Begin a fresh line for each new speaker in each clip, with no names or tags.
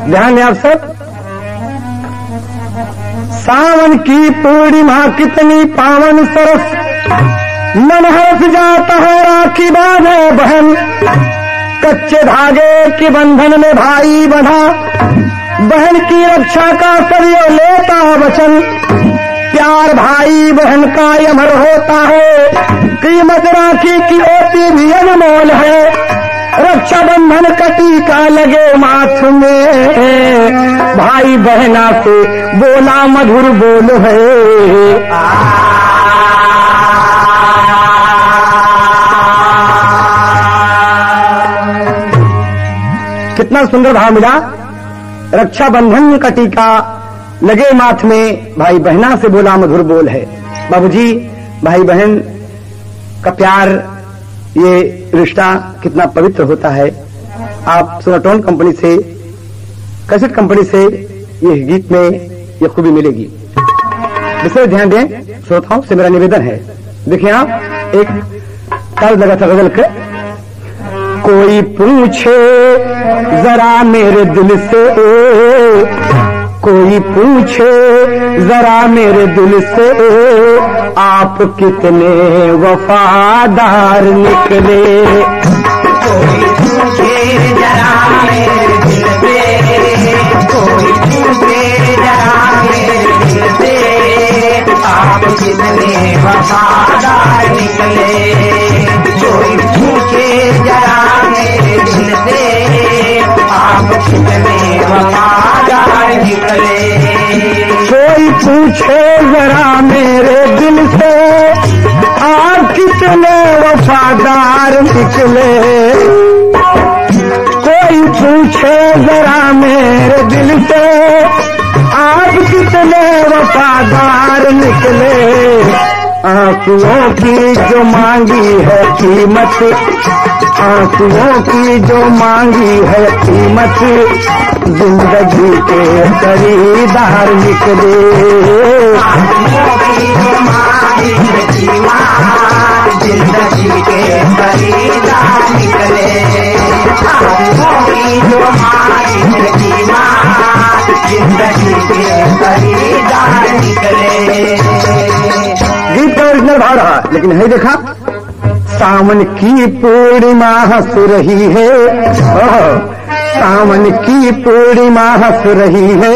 ध्यान है आप सब। सावन की पूर्णिमा कितनी पावन सरस, मन हर्ष जाता है राखी बांधे बहन। कच्चे धागे के बंधन में भाई बंधा, बहन की रक्षा का सदियों लेता वचन। प्यार भाई बहन का अमर होता है, कीमत राखी की होती भी अनमोल है। रक्षाबंधन का टीका लगे माथ में, भाई बहना से बोला मधुर बोल है। कितना सुंदर भाव मिला। रक्षाबंधन का टीका लगे माथ में, भाई बहना से बोला मधुर बोल है। बाबूजी, भाई बहन का प्यार, ये रिश्ता कितना पवित्र होता है। आप सोनाटोन कंपनी से, कैसेट कंपनी से ये गीत में ये खूबी मिलेगी, विशेष ध्यान दें। श्रोताओं से मेरा निवेदन है, देखिए आप, एक ताल लगा था गजल के। कोई पूछे जरा मेरे दिल से, कोई पूछे जरा मेरे दिल से, आप कितने वफादार निकले।
कोई पूछे जरा मेरे दिल से, कोई पूछे जरा मेरे दिल से, आप कितने वफादार निकले। कोई पूछे जरा मेरे दिल से, आप कितने वफादार निकले।
कोई पूछे जरा मेरे दिल से, आप कितने वफादार निकले। कोई पूछे जरा मेरे दिल से, आप कितने वफादार निकले। आंसुओं की जो मांगी है कीमत, आंसुओं की जो मांगी है कीमत, जिंदगी के खरीदार निकले।
आंसुओं की जो मांगी है कीमत, जिंदगी के खरीदार निकले। आंसुओं की जो मांगी है कीमत, जिंदगी के खरीदार निकले।
गीत का ओरिजिनल भाव रहा, लेकिन है देखा, सावन की पूर्णिमा हंस रही है, सावन की पूर्णिमा हंस रही है,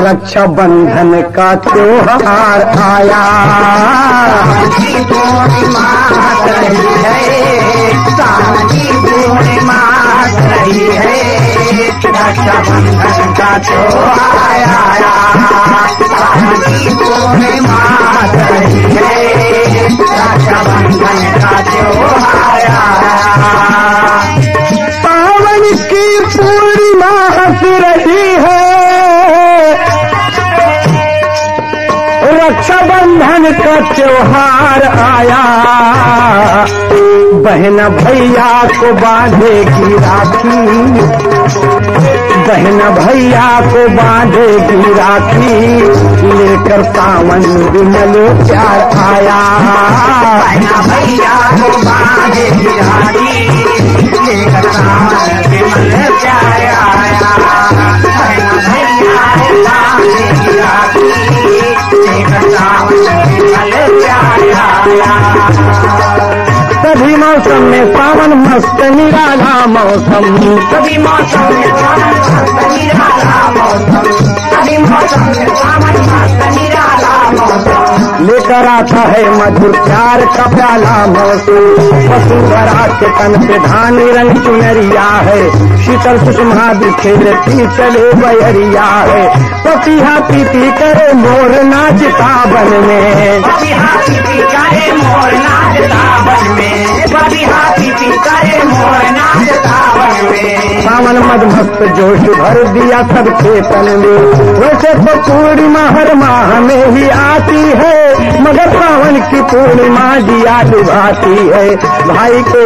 रक्षाबंधन का त्योहार आया।
सावन की पूर्णिमा हंस रही है, सावन की पूर्णिमा हंस रही है, रक्षाबंधन का त्योहार आया। सावन की पूर्णिमा हंस रही है, रक्षाबंधन का त्योहार आया।
सावन की पूर्णिमा हंस रही है, रक्षाबंधन का का त्योहार आया, बहन भैया को बांधेगी राखी, बहन भैया को बांधेगी राखी, लेकर सावन विमल प्यार आया।
बहन भैया को बांधेगी राखी, लेकर सावन विमल प्यार आया। बहन भैया को बांधेगी राखी, लेकर सावन विमल प्यार आया।
सभी मौसम में सावन मस्त निराला मौसम,
सभी मौसम में सावन मस्त निराला मौसम, सभी मौसम में सावन मस्त निराला मौसम,
लेकर आता है मधुर प्यार का प्याला मौसम। वसुंधरा के तन पे धानी रंग चुनरिया है, शीतल सुषमा बिखेरती चले बयरिया है। पपीहा पीती करे मोर नाचता बन में,
पपीहा पीती करे मोर नाचता बन में, पपीहा पीती करे मोर नाचता बन में।
सावन मदमस्त जोश भर दिया सबके तन में, वैसे तो पूर्णिमा हर माह में ही आती है, मगर सावन की पूर्णिमा दिया डुबाती है। भाई के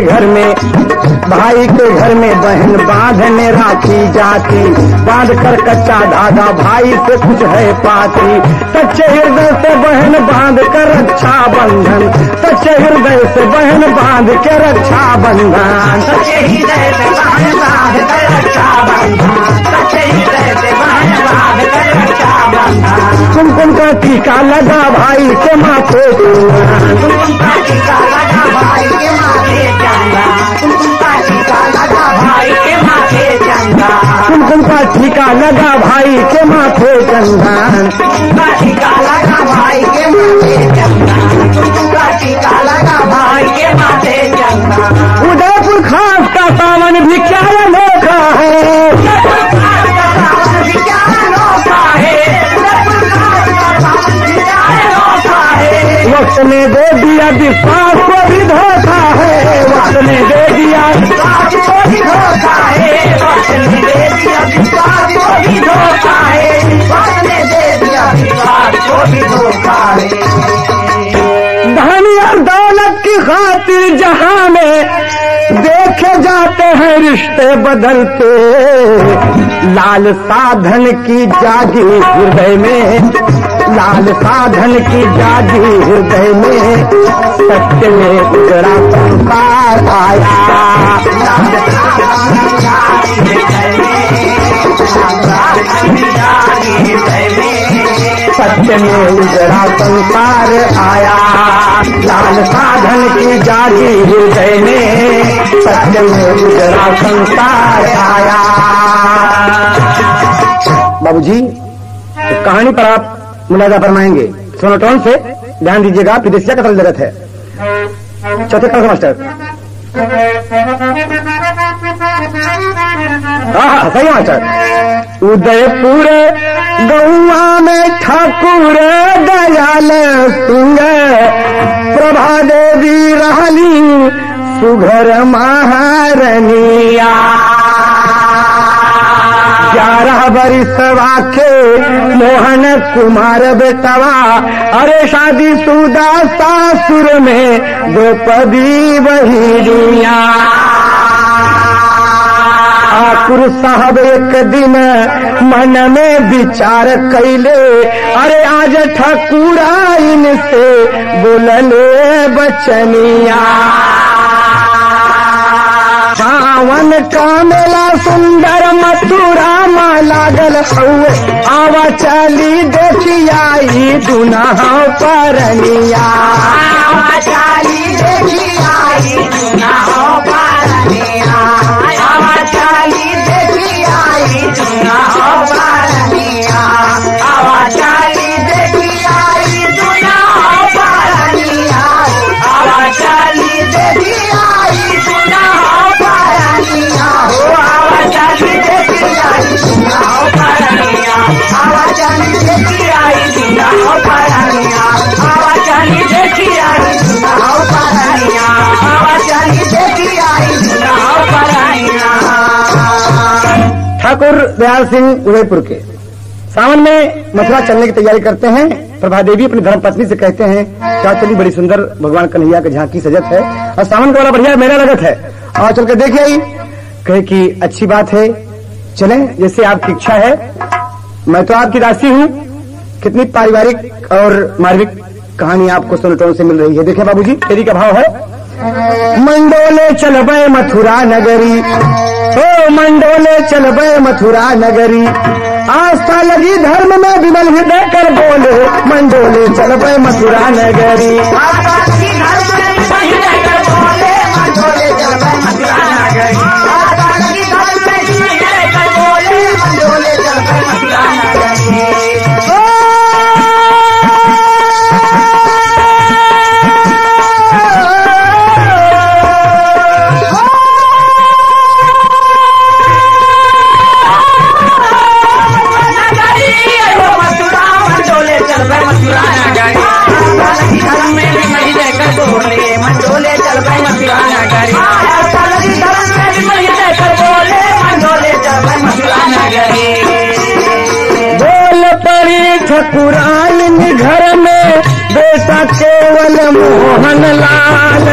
घर में बहन बांधने राखी जाती, बांध कर कच्चा धागा भाई से कुछ है पाती। सच्चे हृदय से बहन बांध कर रक्षा बंधन, सच्चे हृदय से बहन बांध के रक्षा बंधन,
सच्चे हृदय से बहन बांध कर रक्षा बंधन, सच्चे हृदय से बहन बांध कर रक्षा बंधन।
कुमकुम का टीका लगा भाई के माथे,
कुमकुम का टीका लगा भाई के माथे चंदा, कुमकुम का टीका लगा भाई के माथे चंदा,
कुमकुम का टीका लगा भाई के माथे चंदन,
कुमकुम का टीका लगा भाई के माथे चंदा, कुमकुम का टीका लगा भाई के माथे चंदा।
उदयपुर खास का सावन भी क्या अनोखा है,
सावन भी क्या अनोखा है,
वक्त ने दे दिया विश्वास को भी धोखा है, वक्त ने दे दिया
विश्वास को भी धोखा है, वक्त ने दे दिया विश्वास को भी धोखा है, वक्त ने दे दिया विश्वास को भी धोखा है।
धन और दौलत की खातिर जहां में देखे जाते हैं रिश्ते बदलते, लाल साधन की जागी हृदय में, लाल साधन की जागी हृदय में, सत्य में उजड़ा संसार आया। सत्य में उजड़ा संसार आया, लाल साधन की जागी हृदय में, सत्य में उजड़ा संसार आया। बाबूजी, इस कहानी पर आप मुलाजा फरमाएंगे सोनोटोन से, ध्यान दीजिएगा, विदेशिया का जरूरत है। चौथे क्लास मास्टर, हाँ सही मास्टर। उदयपुर गौआ में ठाकुर दयाल सिंह, प्रभा देवी रहली सुघर महारनिया। 11 बरिस वाके मोहन कुमार बेटवा, अरे शादी सुदा सासुर में द्रौपदी बहिरिया। ठाकुर साहब एक दिन मन में विचार कैले, अरे आज ठाकुरा इनसे बोलले बचनिया। सावन का मेला सुंदर मथुरा में लागल हुए, आवा चली देखी आई दुनहा परनिया।
आवा चली देखी आई दुनहा परनिया, आवा चली देखी आई दुनहा परनिया, आवा चली देखी आई दुनहा परनिया, आवा चली देखी आई दुनहा परनिया, आवा चली देखी आई दुनहा परनिया, आवा चली देखी आई दुनहा परनिया, आवा चली देखी आई दुनहा परनिया, आवा चली देखी आई दुनहा परनिया।
ठाकुर दयाल सिंह उदयपुर के सावन में मथुरा चलने की तैयारी करते हैं। प्रभा देवी अपनी धर्म पत्नी से कहते हैं क्या चली बड़ी सुंदर भगवान कन्हैया की झांकी सजत है और सावन का बड़ा बढ़िया मेला लगत है और चल के देख आई। कहे कि अच्छी बात है चलें जैसे आपकी इच्छा है, मैं तो आपकी दासी हूँ। कितनी पारिवारिक और मार्मिक कहानी आपको सुनटों से मिल रही है। देखे बाबूजी तेरी का भाव है। मंडोले चलबे मथुरा नगरी, ओ मंडोले चलबे मथुरा नगरी, आस्था लगी धर्म में विमल हृदय कर बोले, मंडोले चलबे मथुरा नगरी। ठकुराल घर में बेटा केवल मोहन लाल,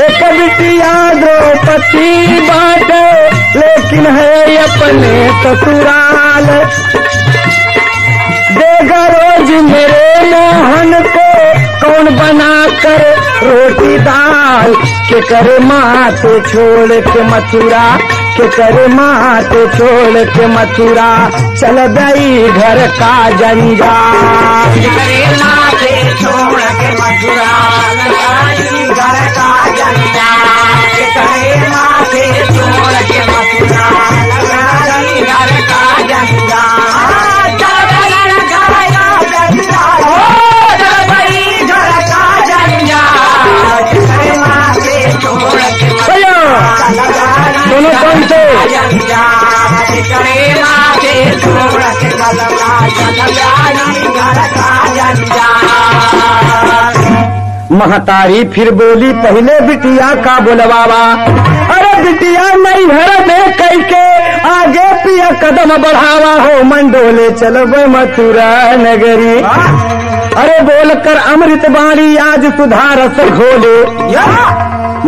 एक बिटिया द्रौपदी बाटे लेकिन है अपने ससुराल। देगा रोज मेरे मोहन को कौन बना कर रोटी दाल, के करे माते छोड़ के मथुरा, के करे माते छोड़ के मथुरा, चल गई घर का जंजाल। के करे माते छोड़ के मथुरा, घर का जंजाल, के करे माते छोड़ के मथुरा, घर का जंजाल। दोनों कौन थे? महतारी फिर बोली पहले बिटिया का बोलवावा, अरे बिटिया नहीं घर में कई के आगे पिया कदम बढ़ावा हो, मंडोले चलबे मथुरा नगरी। अरे बोलकर अमृत बाणी आज सुधारस घोले,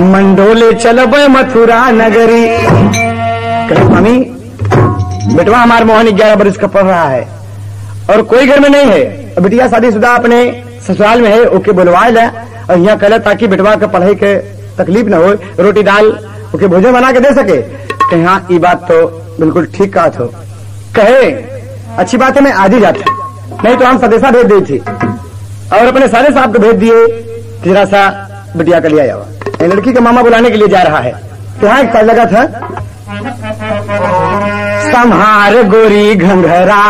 मंडोले चलबे मथुरा नगरी। कहे मम्मी बेटवा हमारा मोहन 11 वर्ष का पढ़ रहा है और कोई घर में नहीं है, बिटिया शादीशुदा अपने ससुराल में है, ओके बुलवा ले और यहाँ कहला ताकि बेटवा के पढ़ाई के तकलीफ न हो, रोटी दाल ओके भोजन बना के दे सके। कहे हाँ ये बात तो बिल्कुल ठीक कहा थो। कहे अच्छी बात है मैं आज ही जाता, नहीं तो हम सदेशा भेज दी थी और अपने सारे साहब को भेज दिए जरा सा बिटिया का लिया जावा। लड़की के मामा बुलाने के लिए जा रहा है। यहाँ एक तय लगा था, संहार गोरी घंघरा,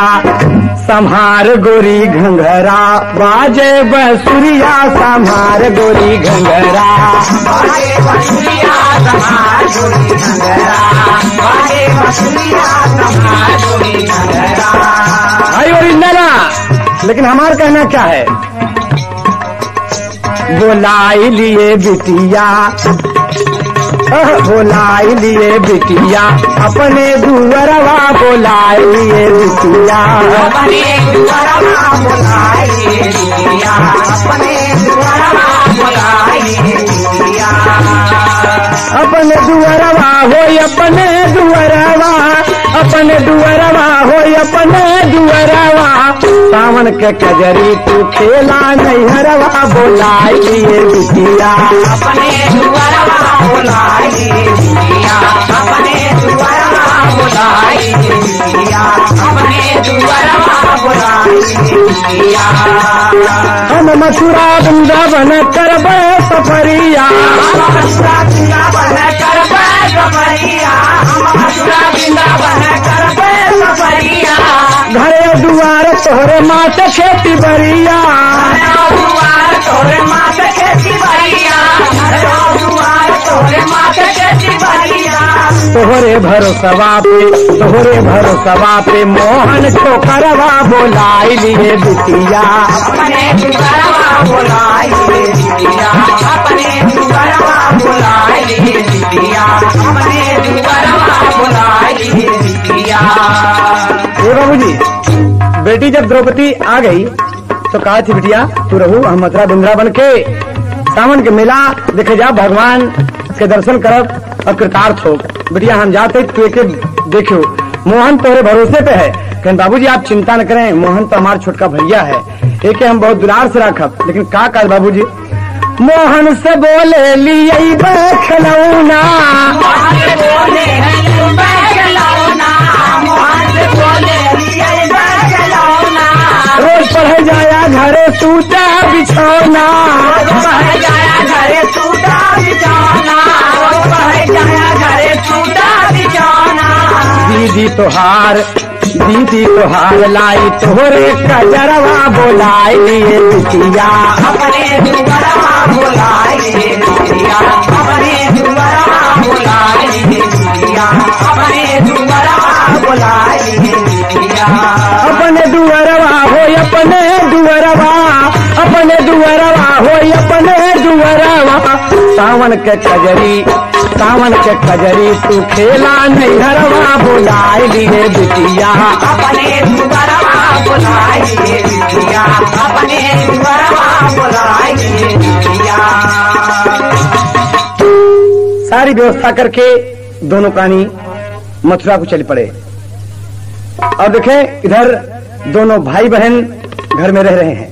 संहार गोरी घंघरा, बाजे बसुरिया संहार गोरी घंघरा, बाजे बसुरिया संहार गोरी घंघरा, बाजे बसुरिया संहार गोरी घंघरा। आई ओरिजिनल, लेकिन हमारा कहना क्या है, बोलाई लिए बिटिया, बोलाई लिए बिटिया, अपने दुअरवा बोलाई लिए बिटिया, अपने दुअरवा बोलाई लिए बिटिया, अपने दुअरवा बोलाई लिए बिटिया, अपने दुअरवा हो अपने दुअरवा, अपने दुअरवा हो अपने दुअरवा, सावन के कजरी तू खेला नैहरवा बोलाई लिए बिटिया, अपने दुअरवा बोलाई लिए बिटिया, अपने दुअरवा बोलाई लिए बिटिया, अपने दुअरवा बोलाई लिए बिटिया। हम मथुरा वृंदावन करबे सफरिया, हम मथुरा वृंदावन करबे सफरिया, हम मथुरा वृंदावन करबे सफरिया, घरे दुआर तोहरे मात खेती बरिया, दुआर तोहरे मात खेती बरिया, दुआर तोहरे मात खेती बरिया, तोहरे भरोसवा पे, तोहरे भरोसवा पे मोहन छोकरवा बोलाई लिए बिटिया, अपने दुआरवा बोलाई लिए बिटिया, अपने दुआरवा बोलाई लिए बिटिया, अपने दुआरवा बोलाई लिए बिटिया। ये बाबूजी, बेटी जब द्रौपदी आ गई तो कहा थी बिटिया तू रहू, हम मथुरा वृंदावन के सावन के मेला देखे जा, भगवान के दर्शन करब और कृतार्थ हो। बिटिया हम जाते तू एक देखो, मोहन तोरे भरोसे पे है। कहते बाबूजी आप चिंता न करें, मोहन तो हमारा छोटका भैया है, एक हम बहुत दुलार से रखब। लेकिन का कर बाबूजी, मोहन से बोले लिए खिलौना, रोज पढ़े जाया घरे सूता बिछौना,
घरे सूता बिछौना, घरे सूता बिछौना।
दीदी तोहार लाई तोहरे कजरवा बोलाई लिए बिटिया,
अपने दुबरवा बोलाई बिटिया, अपने दुबरवा बोलाई बिटिया, अपने दुबरवा बोलाई बिटिया।
अपने दुअरवा हो अपने दुअरवा, अपने दुअरवा हो अपने दुअरवा। सावन के कजरी तू खेला नैहरवा बोलाई लिए बिटिया,
अपने दुबरवा बोलाई बिटिया, अपने दुबरवा बोलाई बिटिया।
सारी व्यवस्था करके दोनों प्राणी मथुरा को चल पड़े। और देखें इधर दोनों भाई बहन घर में रह रहे हैं।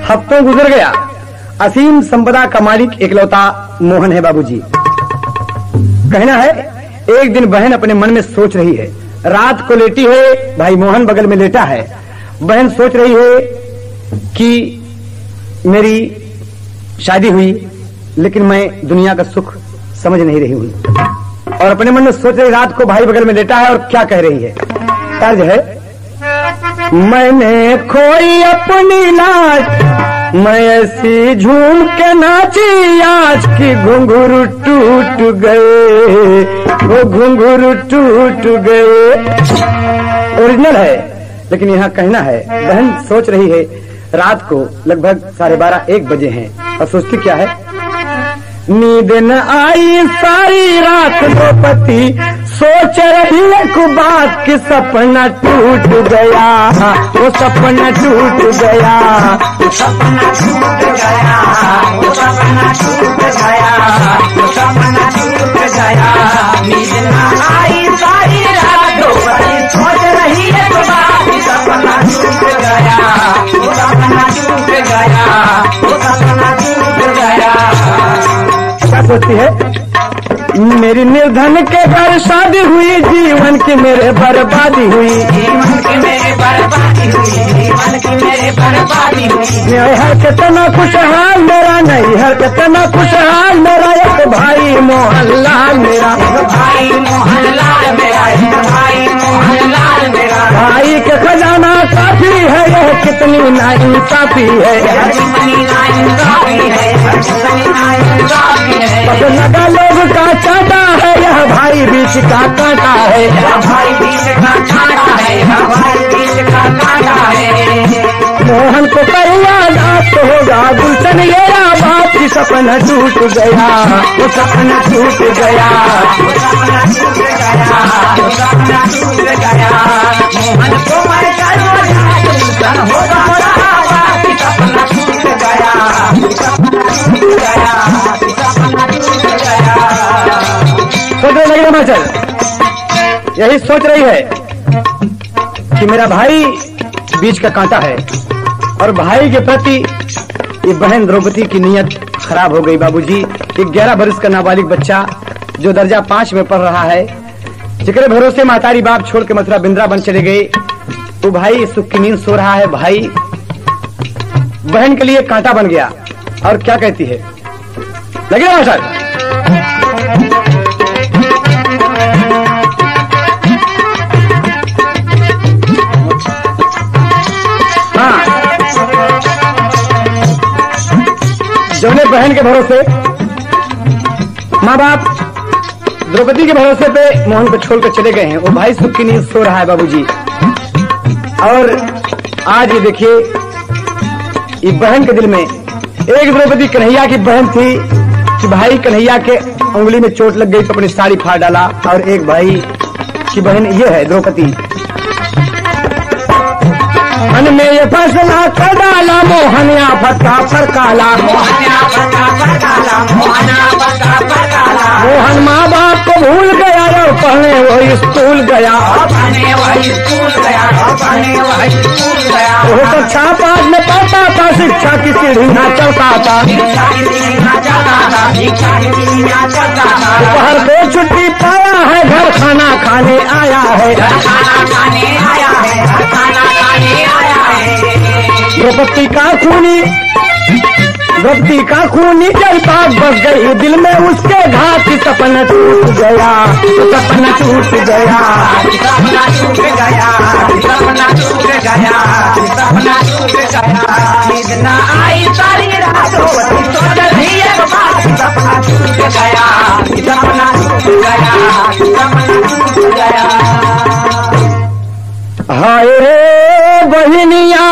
हफ्तों गुजर गया, असीम संपदा का मालिक एकलौता मोहन है बाबूजी। कहना है एक दिन बहन अपने मन में सोच रही है, रात को लेटी है, भाई मोहन बगल में लेटा है। बहन सोच रही है कि मेरी शादी हुई लेकिन मैं दुनिया का सुख समझ नहीं रही हूं। और अपने मन में सोच रही, रात को भाई बगल में लेटा है और क्या कह रही है, तर्ज है, मैंने खोई अपनी लाज, मैं ऐसी झूम के नाची आज की घुंघरू टूट गए, वो घुंघरू टूट गए। ओरिजिनल है लेकिन यहाँ कहना है, बहन सोच रही है, रात को लगभग 12:30-1 बजे हैं और सोचती क्या है, नींद न आई सारी रात द्रौपदी, सोच रही एक बात कि सपना टूट गया, वो सपना टूट गया,
वो सपना टूट गया, वो सपना टूट गया, वो सपना टूट गया। नींद न आई सारी रात द्रौपदी, सोच रही है बात कि सपना टूट गया, वो सपना टूट गया, वो सपना टूट गया।
क्या सोचती है, मेरी निर्धन के घर शादी हुई, जीवन की मेरे बर्बादी हुई,
जीवन की मेरे बर्बादी हुई, जीवन की मेरे बर्बादी हुई।
हर कितना खुशहाल मेरा, नहीं हर कितना खुशहाल मेरा, एक भाई मोहनलाल मेरा,
भाई मोहनलाल मेरा, भाई मोहनलाल मेरा।
भाई के खजाना काफी है, यह कितनी नाइंसाफी है,
कितनी नाइंसाफी है, कितनी नाइंसाफी है।
पता लगा लोग का चाटा है, यह भाई बीच का कांटा है,
भाई बीच का कांटा है, भाई बीच का कांटा है।
मोहन को करुआ दास होगा गुलशन, ये बात की सपना टूट गया, वो सपना टूट गया,
वो सपना टूट गया, वो सपना टूट गया। मोहन को मैं गुलशन होगा बात की सपना टूट गया, सपना टूट गया, सपना टूट गया।
सोचने लगे मास्टर, यही सोच रही है कि मेरा भाई बीच का कांटा है और भाई के प्रति ये बहन द्रौपदी की नीयत खराब हो गई बाबूजी। 11 वर्ष का नाबालिग बच्चा जो दर्जा 5 में पढ़ रहा है, जिक्र भरोसे मातारी बाप छोड़ के मथुरा वृंदावन चले गए, तो भाई सुख की नींद सो रहा है, भाई बहन के लिए कांटा बन गया। और क्या कहती है, लगे मास्टर, जौने बहन के भरोसे माँ बाप द्रौपदी के भरोसे पे मोहन को छोड़कर चले गए हैं, वो भाई सुख की नींद सो रहा है बाबूजी। और आज ये देखिए, ये बहन के दिल में, एक द्रौपदी कन्हैया की बहन थी कि भाई कन्हैया के उंगली में चोट लग गई तो अपनी साड़ी फाड़ डाला, और एक भाई की बहन ये है द्रौपदी। मन में ये फैसला कर डाला मोहन आफत का फरकाला। मोहन माँ बाप को भूल गया और पढ़ने वही स्कूल गया। वो कक्षा 5 में पढ़ता था, शिक्षा की सीढ़ी ना चलता था। दोपहर को छुट्टी पाया है, घर खाना खाने आया है। द्रौपदी का खूनी जलपात बस गई दिल में उसके घात, सपना टूट गया, सपना टूट गया, सपना टूट गया, सपना टूट गया, सपना टूट गया। नींद ना आई सारी रात होती तो नहीं एक बात, सपना टूट गया, सपना टूट गया, सपना टूट गया। हाय रे बहिनिया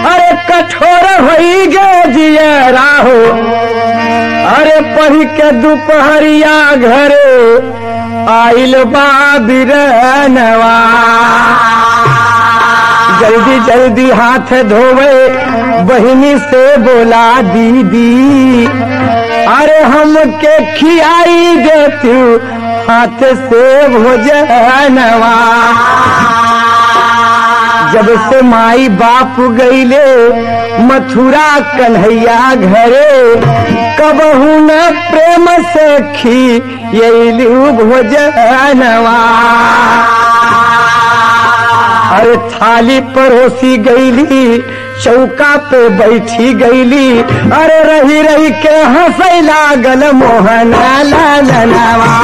अरे कठोर होई गे जियरा हो, अरे पढ़ के दोपहरिया घरे आइल बा बिरनवा। जल्दी जल्दी हाथ धोवे बहिनी से बोला दीदी, अरे हमके खियाई देती हाथ से भोजनवा। जब से माई बाप गईले मथुरा कन्हैया घरे, कबहू न प्रेम से खियलू भोजनवा। अरे थाली परोसी गईली, चौका पे बैठी गईली, अरे रही रही के हंसै लागल मोहन लालनवा।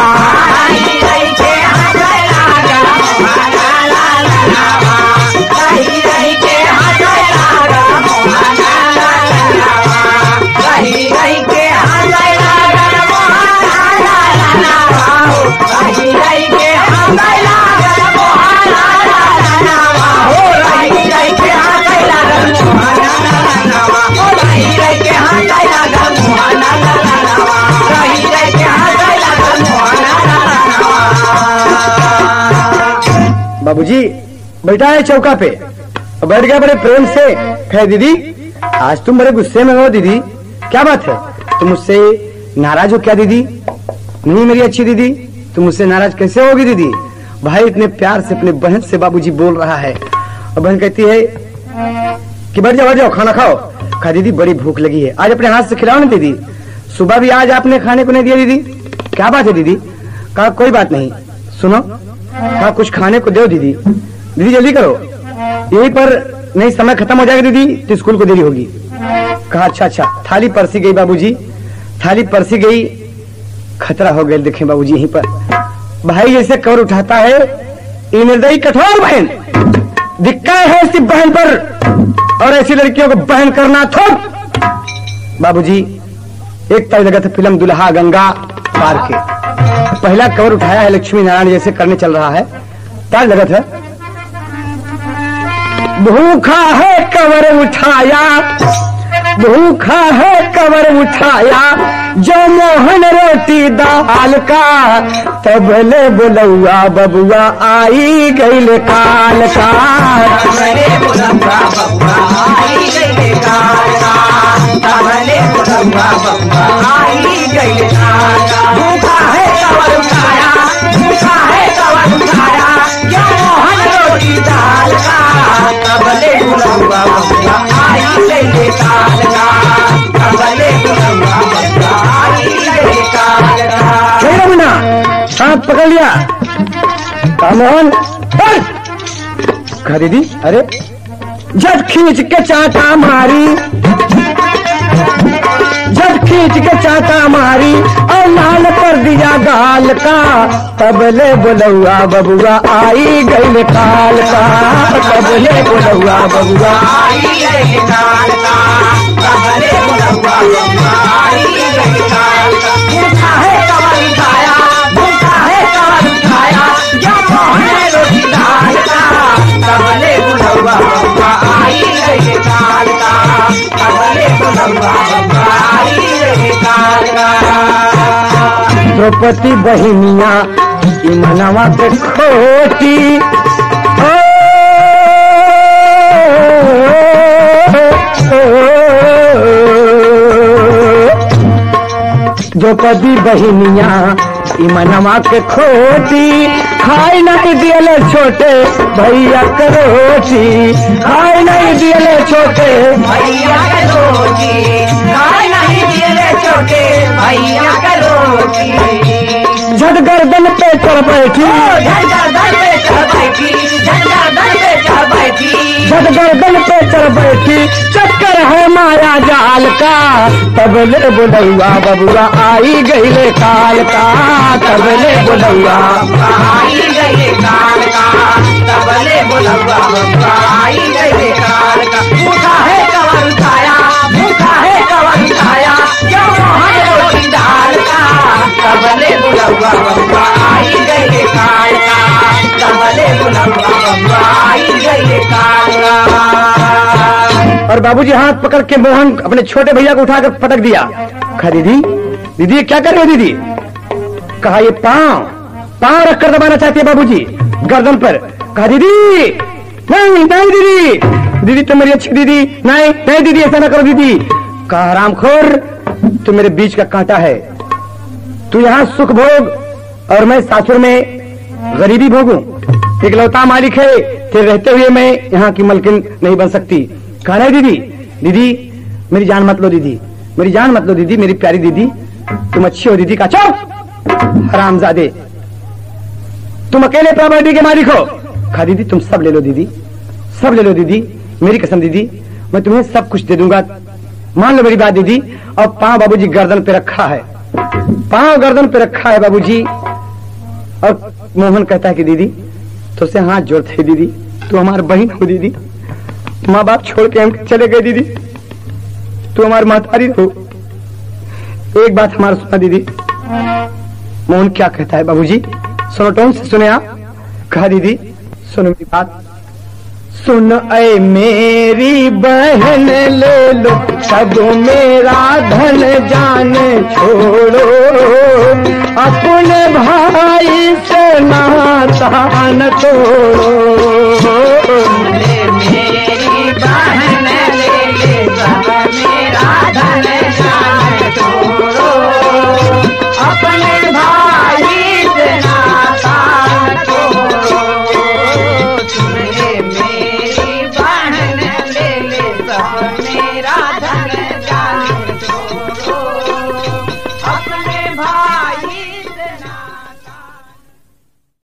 बाबूजी बैठा है चौका पे, बैठ गया बड़े प्रेम से। कहे दीदी आज तुम बड़े गुस्से में हो दीदी, क्या बात है? तुम मुझसे नाराज हो क्या दीदी? नहीं मेरी अच्छी दीदी, तुम मुझसे नाराज कैसे होगी दीदी? भाई इतने प्यार से अपने बहन से बाबूजी बोल रहा है, और बहन कहती है कि बैठ जाओ खाना खाओ। कहा दीदी बड़ी भूख लगी है, आज अपने हाथ से खिलाओ ना दीदी, सुबह भी आज आपने खाने को नहीं दिया दीदी, क्या बात है दीदी? कहा कोई बात नहीं, सुनो, कहा कुछ खाने को दो दीदी। दीदी जल्दी करो, यहीं पर नहीं समय खत्म हो जाएगा दीदी तो स्कूल को देरी होगी। कहा अच्छा। थाली परसी गई बाबूजी, थाली परसी गई, खतरा हो गया। देखें बाबूजी यहीं पर भाई जैसे कवर उठाता है, ये निर्दयी कठोर बहन, धिक्कार है ऐसी बहन पर, और ऐसी लड़कियों को बहन करना थोक। बाबूजी एक तारीख लगा था फिल्म दुल्हा गंगा पार के, पहला कवर उठाया है लक्ष्मी नारायण जैसे करने चल रहा है, ताज लगा था। भूखा है कवर उठाया, भूखा है कवर उठाया, जो मोहन रोटी दाल का, तबले बुलौआ बबुआ आई गईल काल का। तबले बुलौआ बबुआ आई गईल काल का, तबले बुलौआ बबुआ आई गईल काल का। भूखा है कवर उठाया, भूखा है कवर उठाया, जो मोहन रोटी दाल का, तबले बुलौआ बबुआ आई गईल काल का, तबले बुलौआ बबुआ आई गईल काल का। मुन्ना सांप पकड़ लिया, मोहन कहा दीदी, अरे झट खींच के चाटा मारी, झट खींच के चाटा मारी, और लाल कर दिया गाल का, तबले बुलौआ बबुआ आई गईल काल का, तबले बुलौआ बबुआ आई गईल काल का, तबले बुलौआ बबुआ आई गईल काल का। भूखा है कवर उठाया, भूखा है कवर उठाया, जो मोहन रोटी दाल का, तबले बुलौआ बबुआ आई गईल काल का, तबले बुलौआ बबुआ आई गईल काल का। द्रौपदी बहिनिया की मनवा पे खोटी, ओ जो कभी बहनिया इमनवा के खोटी खाए नहीं दियले छोटे भैया के रोटी खाए नहीं दियले छोटे
भैया का रोटी खाए नहीं दिए छोटे भैया का रोटी
झट गर्दन पे चढ़ बैठी
झट गर्दन पे चढ़ बैठी झट गर्दन पे चढ़ बैठी
झट गर्दन पे चढ़ बैठी चक्कर है माया जाल का तबले बुलौआ बबुआ आई गईले काल का तबले बुलौआ
आई गए काल का तबले बुलवा बब्बा आई गए काल का भूखा है कवर उठाया भूखा है कवर उठाया क्यों मोहन रोटी डाल का तबले बुलवा बब्बा आई गए काल का तबले बुलवा बब्बा आई गए काल का।
और बाबूजी हाथ पकड़ के मोहन अपने छोटे भैया को उठाकर पटक दिया। कहा दीदी दीदी क्या कर रहे हो दीदी? कहा ये पांव रखकर दबाना चाहती है बाबूजी गर्दन पर। कहा दीदी नहीं नहीं दीदी दीदी तुम मेरी अच्छी दीदी नहीं नहीं दीदी ऐसा ना करो दीदी। कहा हरामखोर तू मेरे बीच का कांटा है, तू यहाँ सुख भोग और मैं सासुर में गरीबी भोगूं। इकलौता मालिक है, तेरे रहते हुए मैं यहाँ की मलकिन नहीं बन सकती। कहा नहीं दीदी दीदी मेरी जान मत लो दीदी मेरी जान मत लो दीदी मेरी प्यारी दीदी तुम अच्छी हो दीदी। का चुप हरामजादे तुम अकेले प्रॉपर्टी के मालिक हो। कहा दीदी तुम सब ले लो दीदी सब ले लो दीदी मेरी कसम दीदी मैं तुम्हें सब कुछ दे दूंगा, मान लो मेरी बात दीदी। और पांव बाबूजी गर्दन पे रखा है, पांव गर्दन पे रखा है बाबूजी। और मोहन कहता है कि दीदी तुझसे हाथ जोड़ते हैं दीदी, तू हमारी बहन हो दीदी, माँ बाप छोड़ के हम चले गए दीदी, तू हमारी महतारी हो, एक बात हमारा सुना दीदी। मोहन क्या कहता है बाबूजी? सोनोटोन से सुने आप। कहा दीदी सुनो मेरी बात, सुन ऐ मेरी बहन ले लो सब मेरा धन जान छोड़ो, अपने भाई से नाता न तोड़ो।